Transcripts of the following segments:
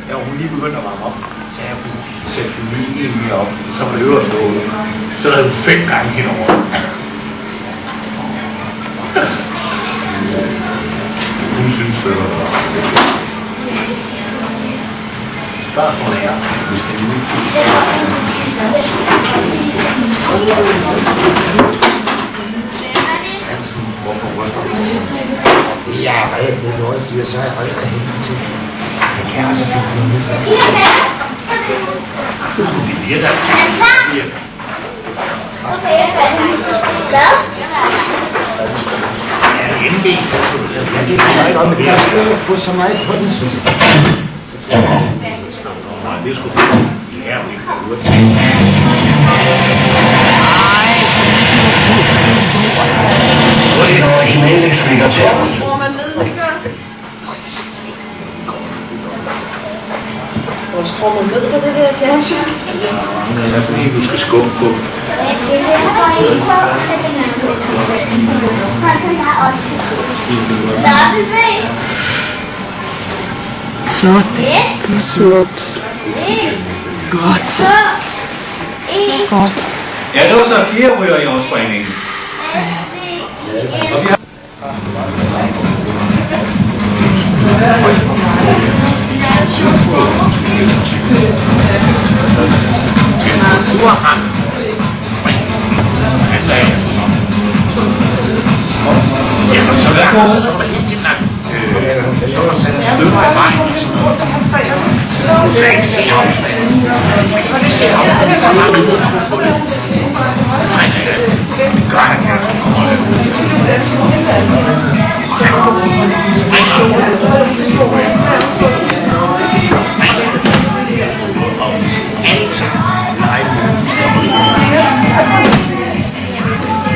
Ja, hun lige begyndte at varme op. Så jeg kunne sætte den lige en mere op. Så var det øverst stående. Så lavede hun 5 gange henover. Hun synes, det var spørgsmålet er, hvis det er lige Hansen, hvorfor ryster du? Jeg er reddet lidt højdyr, så er jeg reddet af hende til. Jeg kan altså finde noget nyt. Det virker altså. Hvad? Ja, NB. Ja, det er meget om, men jeg skal gå så meget på den, synes jeg. Nej, det skulle du. Ja, vi kan gå ud. Hvor er det en elektriker til? Hvor man nedlægger. Hvor skruer man ned på det der fjernsyn? Ja, fordi du skal skubbe på. Sådan. Smukt. Godt. Godt. Ja, det var så 4 ryger i årsforeningen. Og vi har... Jamen, så langt, så var det helt til langt. Så var der sat et stykke af vejen. Du skal ikke se afstanden. Du skal ikke se afstanden. Der er mange ud, der får det. Så træner jeg det. Det gør han her.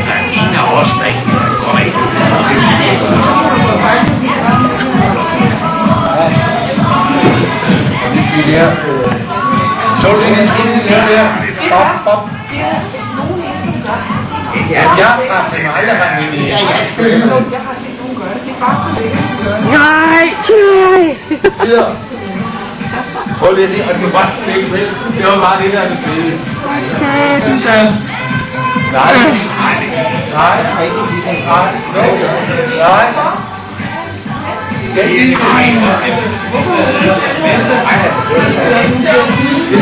Der er en af os, der ikke går ind. Så er det en fin der. Bop. Ja, jeg har til mig, der har min idé. Jeg har set nogen gøre det. Det er bare så lækkert, de gør det. Nej. Videre. Prøv lige at se, og du kan bare ikke med. Det var bare det der, det fede. Nej, det er ikke.